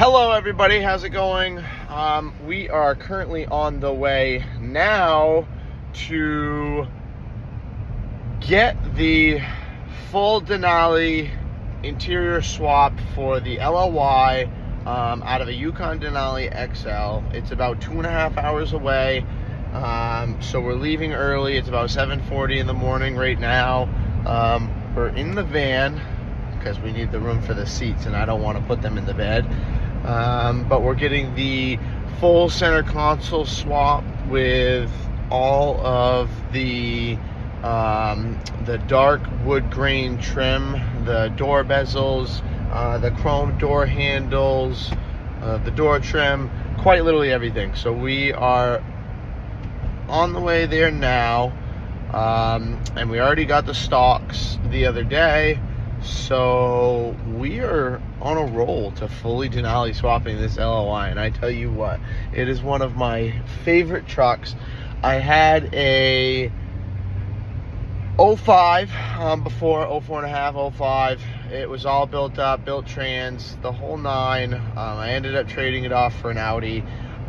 Hello everybody, how's it going? We are currently on the way now to get the full Denali interior swap for the LLY out of a Yukon Denali XL. It's about 2.5 hours away, so we're leaving early. It's about 7:40 in the morning right now. We're in the van because we need the room for the seats and I don't want to put them in the bed. But we're getting the full center console swap with all of the dark wood grain trim, the door bezels, the chrome door handles, the door trim, quite literally everything. So we are on the way there now, and we already got the stocks the other day. So we are on a roll to fully Denali swapping this LLY, and I tell you what, it is one of my favorite trucks. I had a 05 before, 04.5, 05. It was all built up, built trans, the whole nine. I ended up trading it off for an Audi.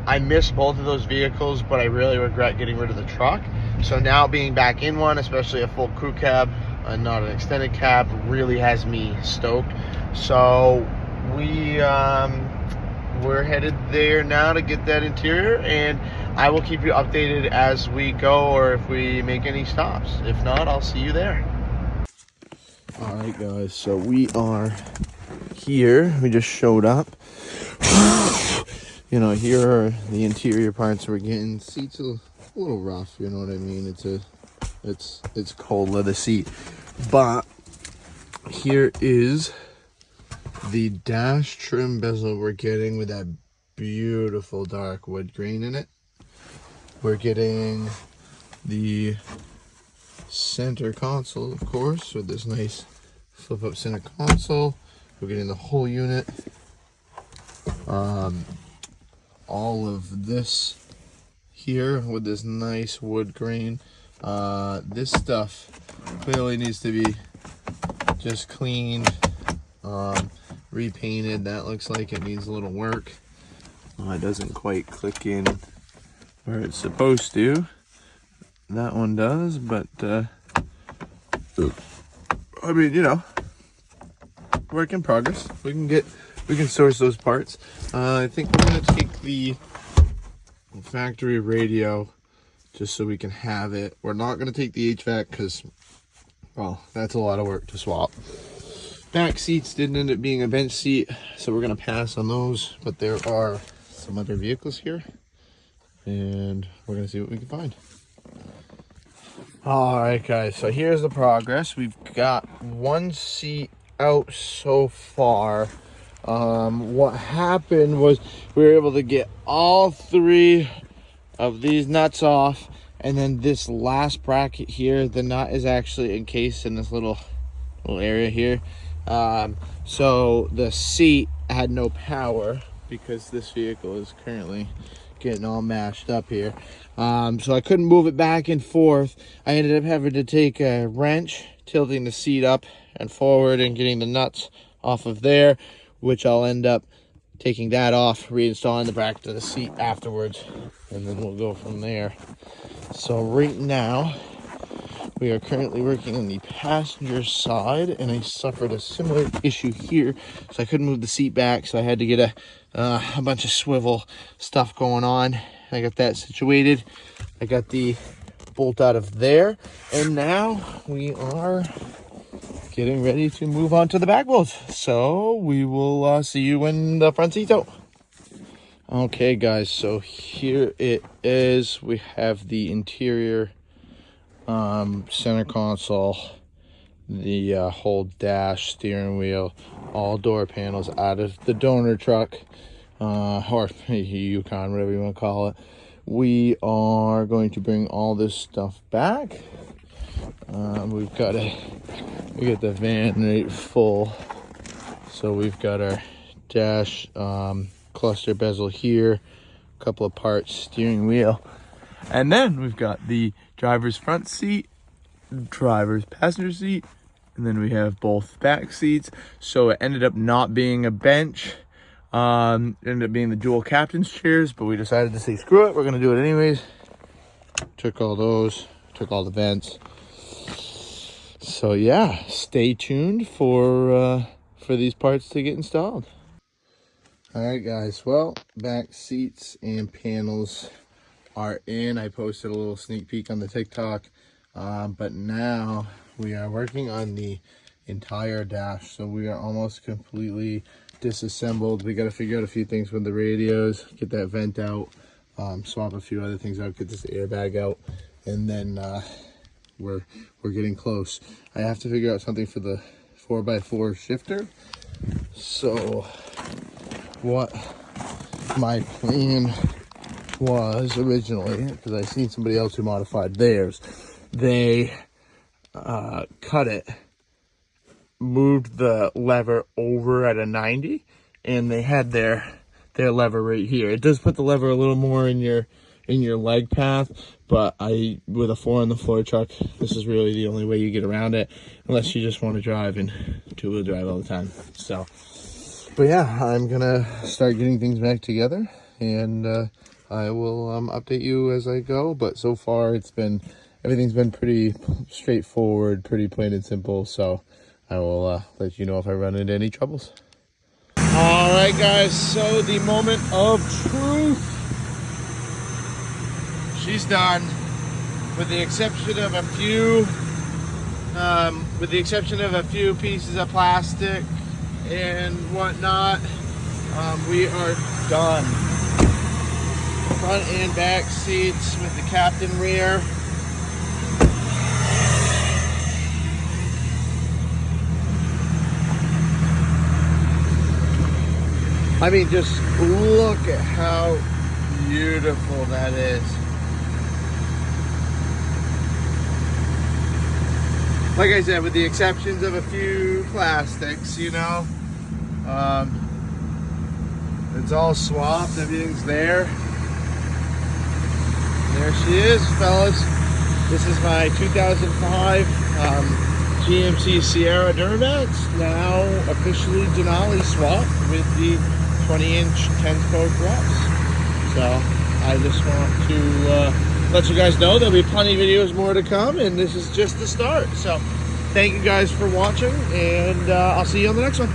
I miss both of those vehicles, but I really regret getting rid of the truck. So now being back in one, especially a full crew cab and not an extended cab, really has me stoked. So we're headed there now to get that interior, and I will keep you updated as we go or if we make any stops. If not, I'll see you there. All right guys, so we are here. We just showed up. You know, here are the interior parts we're getting. Seats a little rough, you know what I mean? It's cold leather seat. But here is the dash trim bezel we're getting with that beautiful dark wood grain in it. We're getting the center console, of course, with this nice flip up center console. We're getting the whole unit. All of this here with this nice wood grain. This stuff clearly needs to be just cleaned, repainted. That looks like it needs a little work. It doesn't quite click in where it's supposed to. That one does, but I mean, you know, work in progress. We can source those parts. I think we're gonna take the factory radio just so we can have it. We're not gonna take the HVAC because, well, that's a lot of work to swap. Back seats didn't end up being a bench seat, so we're gonna pass on those, but there are some other vehicles here and we're gonna see what we can find. All right guys, so here's the progress. We've got one seat out so far. What happened was we were able to get all three of these nuts off, and then this last bracket here, the nut is actually encased in this little area here. So the seat had no power because this vehicle is currently getting all mashed up here. So I couldn't move it back and forth. I ended up having to take a wrench, tilting the seat up and forward and getting the nuts off of there, which I'll end up taking that off, reinstalling the bracket to the seat afterwards, and then we'll go from there. So right now we are currently working on the passenger side, and I suffered a similar issue here, so I couldn't move the seat back, so I had to get a bunch of swivel stuff going on. I got that situated. I got the bolt out of there, and now we are getting ready to move on to the back bolts. So we will see you when the front seat's out. Okay guys, so here it is. We have the interior center console, the whole dash, steering wheel, all door panels out of the donor truck, or Yukon, whatever you want to call it. We are going to bring all this stuff back. We got the van right full, so we've got our dash cluster bezel here, a couple of parts, steering wheel, and then we've got the driver's front seat, driver's passenger seat, and then we have both back seats. So it ended up not being a bench. Ended up being the dual captain's chairs, but we decided to say screw it, we're gonna do it anyways. Took all those, took all the vents. So yeah, stay tuned for these parts to get installed. All right, guys. Well, back seats and panels are in. I posted a little sneak peek on the TikTok, but now we are working on the entire dash. So we are almost completely disassembled. We got to figure out a few things with the radios, get that vent out, swap a few other things out, get this airbag out, and then we're getting close. I have to figure out something for the 4x4 shifter. So what my plan was originally, because I seen somebody else who modified theirs, they cut it, moved the lever over at a 90, and they had their lever right here. It does put the lever a little more in your leg path, but with a 4 on the floor truck, this is really the only way you get around it, unless you just want to drive in two-wheel drive all the time. So, but yeah, I'm gonna start getting things back together, and I will update you as I go. But so far, everything's been pretty straightforward, pretty plain and simple. So I will let you know if I run into any troubles. All right, guys. So the moment of truth. She's done, with the exception of a few pieces of plastic and whatnot. We are done. Front and back seats with the captain rear. I mean, just look at how beautiful that is. Like I said, with the exceptions of a few plastics, you know, it's all swapped, everything's there. There she is, fellas. This is my 2005 GMC Sierra Duramax, now officially Denali Swapped with the 20-inch 10-spoke revs. So I just want to let you guys know there'll be plenty of videos more to come, and this is just the start. So thank you guys for watching, and I'll see you on the next one.